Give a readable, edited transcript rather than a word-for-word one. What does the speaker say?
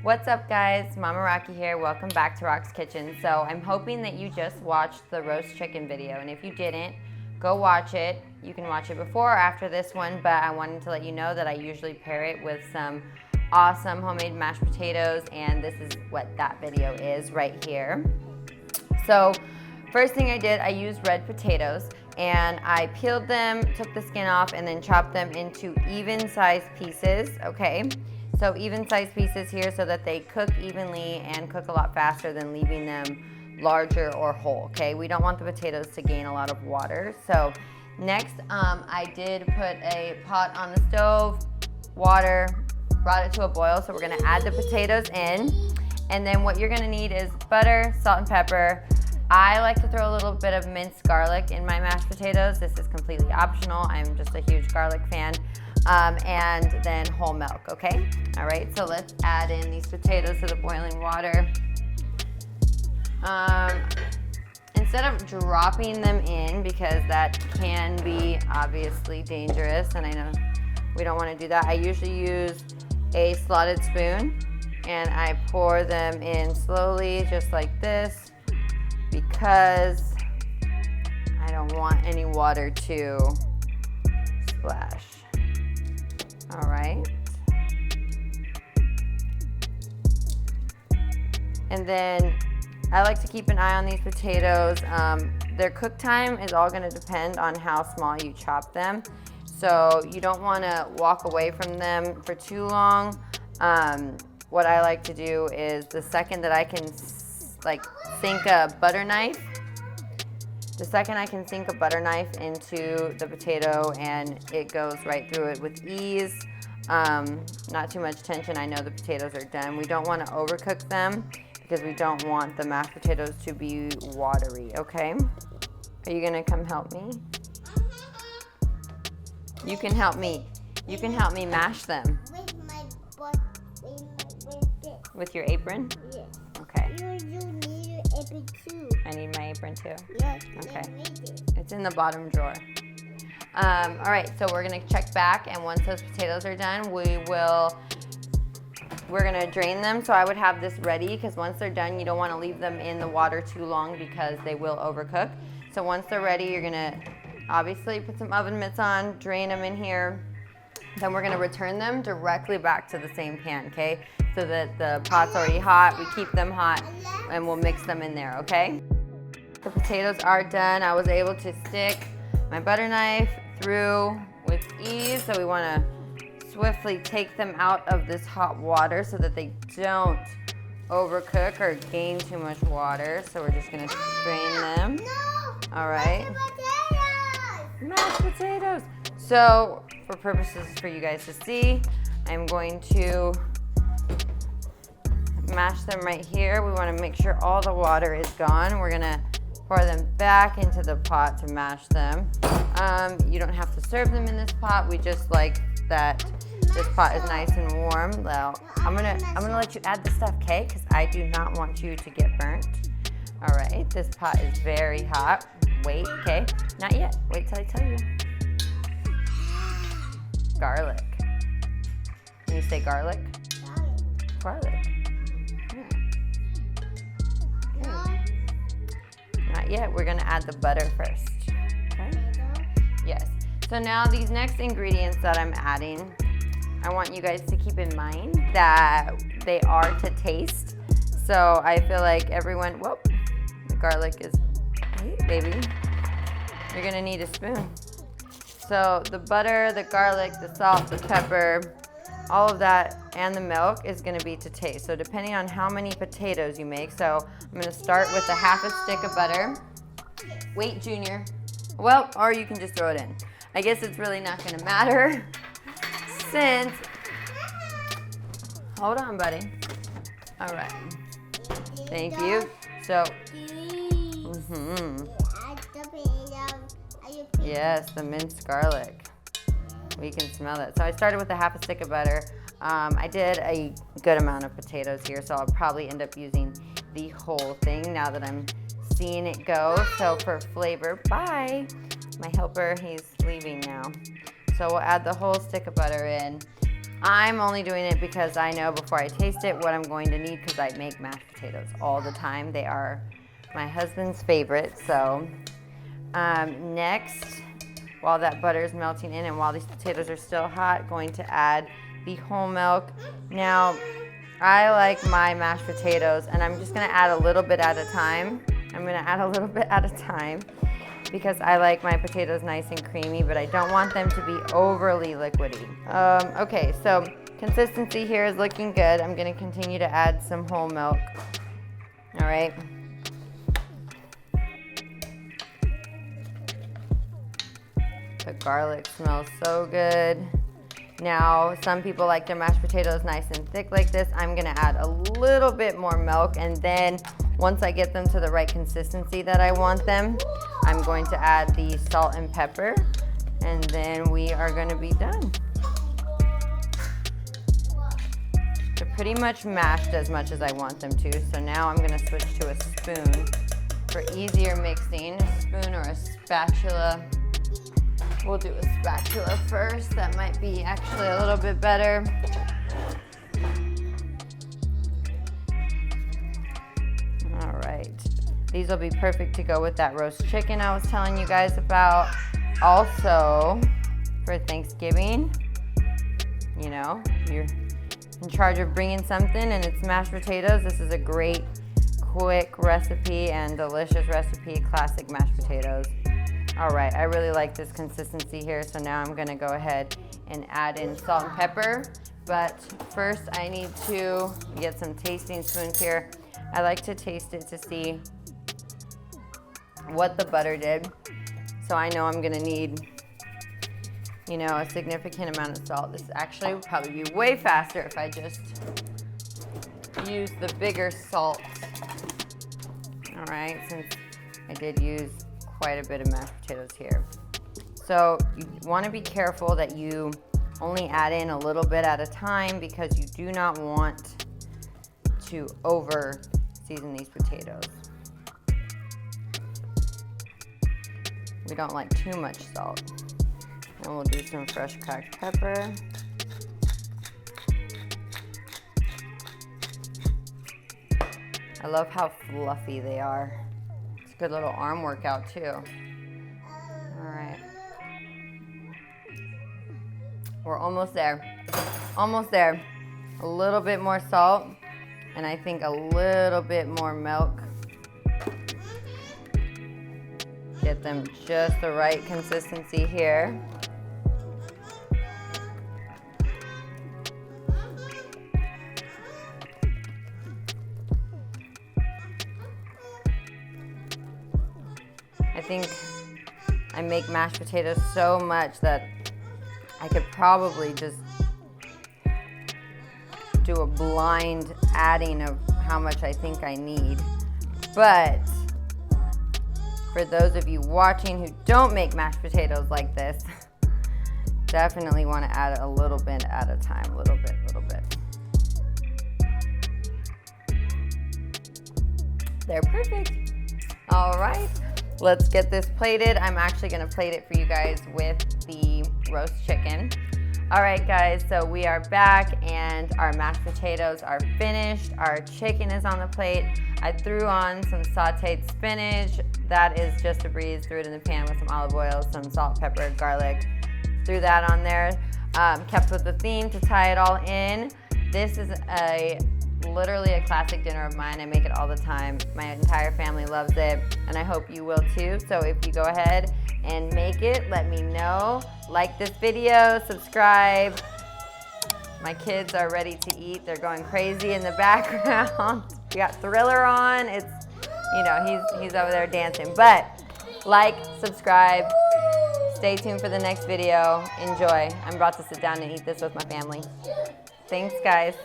What's up guys, Mama Rocky here. Welcome back to Rock's Kitchen. So I'm hoping that you just watched the roast chicken video, and if you didn't, go watch it. You can watch it before or after this one, but I wanted to let you know that I usually pair it with some awesome homemade mashed potatoes, and this is what that video is right here. So first thing I did, I used red potatoes and I peeled them, took the skin off, and then chopped them into even sized pieces, okay? So even sized pieces here so that they cook evenly and cook a lot faster than leaving them larger or whole, okay? We don't want the potatoes to gain a lot of water. So next, I did put a pot on the stove, water, brought it to a boil. So we're gonna add the potatoes in. And then what you're gonna need is butter, salt and pepper. I like to throw a little bit of minced garlic in my mashed potatoes. This is completely optional. I'm just a huge garlic fan. And then whole milk, okay? All right, so let's add in these potatoes to the boiling water. Instead of dropping them in, because that can be obviously dangerous, and I know we don't wanna do that, I usually use a slotted spoon and I pour them in slowly, just like this, because I don't want any water to splash. All right. And then I like to keep an eye on these potatoes. Their cook time is all gonna depend on how small you chop them. So you don't wanna walk away from them for too long. What I like to do is the second that I can sink a butter knife, into the potato and it goes right through it with ease. Not too much tension. I know the potatoes are done. We don't want to overcook them because we don't want the mashed potatoes to be watery, okay? Are you gonna come help me? You can help me. You can help me mash them. With your apron? Yeah. Okay. You need your apron too. I need my apron too? Yes. Okay. It's in the bottom drawer. All right, so we're gonna check back, and once those potatoes are done, we're gonna drain them. So I would have this ready, because once they're done, you don't wanna leave them in the water too long because they will overcook. So once they're ready, you're gonna obviously put some oven mitts on, drain them in here. Then we're gonna return them directly back to the same pan, okay? So that the pot's already hot, we keep them hot, and we'll mix them in there, okay? The potatoes are done. I was able to stick my butter knife through with ease, so we wanna swiftly take them out of this hot water so that they don't overcook or gain too much water. So we're just gonna strain them. All right. Mashed potatoes. So for purposes for you guys to see, I'm going to mash them right here. We wanna make sure all the water is gone. We're gonna pour them back into the pot to mash them. You don't have to serve them in this pot. We just like that this pot is nice and warm. Now, I'm gonna let you add the stuff, okay? Because I do not want you to get burnt. All right, this pot is very hot. Wait, okay? Not yet. Wait till I tell you. Garlic. Can you say garlic? Garlic. Not yet. We're gonna add the butter first. Okay? Yes. So now these next ingredients that I'm adding, I want you guys to keep in mind that they are to taste. So I feel like everyone, whoop, the garlic is, hey, baby. You're gonna need a spoon. So the butter, the garlic, the salt, the pepper, all of that, and the milk is gonna be to taste. So depending on how many potatoes you make, so I'm gonna start with a half a stick of butter. Wait, Junior. Well, or you can just throw it in. I guess it's really not gonna matter since, hold on, buddy. All right, thank you. So, yes, the minced garlic. We can smell that. So I started with a half a stick of butter. I did a good amount of potatoes here, so I'll probably end up using the whole thing now that I'm seeing it go. So for flavor, bye. My helper, he's leaving now. So we'll add the whole stick of butter in. I'm only doing it because I know before I taste it what I'm going to need, because I make mashed potatoes all the time. They are my husband's favorite. So next, while that butter is melting in and while these potatoes are still hot, going to add the whole milk. Now, I like my mashed potatoes, and I'm just gonna add a little bit at a time. I'm gonna add a little bit at a time because I like my potatoes nice and creamy, but I don't want them to be overly liquidy. Okay, so consistency here is looking good. I'm gonna continue to add some whole milk. All right. The garlic smells so good. Now, some people like their mashed potatoes nice and thick like this. I'm gonna add a little bit more milk, and then once I get them to the right consistency that I want them, I'm going to add the salt and pepper, and then we are gonna be done. They're pretty much mashed as much as I want them to, so now I'm gonna switch to a spoon for easier mixing. A spoon or a spatula. We'll do a spatula first. That might be actually a little bit better. All right. These will be perfect to go with that roast chicken I was telling you guys about. Also, for Thanksgiving, you know, you're in charge of bringing something and it's mashed potatoes. This is a great, quick recipe and delicious recipe, classic mashed potatoes. All right, I really like this consistency here, so now I'm gonna go ahead and add in salt and pepper. But first I need to get some tasting spoons here. I like to taste it to see what the butter did. So I know I'm gonna need, you know, a significant amount of salt. This actually would probably be way faster if I just use the bigger salt. All right, since I did use quite a bit of mashed potatoes here. So you want to be careful that you only add in a little bit at a time, because you do not want to over season these potatoes. We don't like too much salt. And we'll do some fresh cracked pepper. I love how fluffy they are. It's a good little arm workout too. All right. We're almost there. Almost there. A little bit more salt, and I think a little bit more milk. Get them just the right consistency here. I think I make mashed potatoes so much that I could probably just do a blind adding of how much I think I need. But for those of you watching who don't make mashed potatoes like this, definitely want to add a little bit at a time, a little bit. They're perfect. All right. Let's get this plated. I'm actually gonna plate it for you guys with the roast chicken. All right, guys, so we are back and our mashed potatoes are finished. Our chicken is on the plate. I threw on some sauteed spinach. That is just a breeze. Threw it in the pan with some olive oil, some salt, pepper, garlic. Threw that on there. Kept with the theme to tie it all in. This is literally a classic dinner of mine. I make it all the time. My entire family loves it, and I hope you will too. So if you go ahead and make it, let me know. Like this video, subscribe. My kids are ready to eat. They're going crazy in the background. We got Thriller on. It's, you know, he's over there dancing. But like, subscribe. Stay tuned for the next video. Enjoy. I'm about to sit down and eat this with my family. Thanks, guys.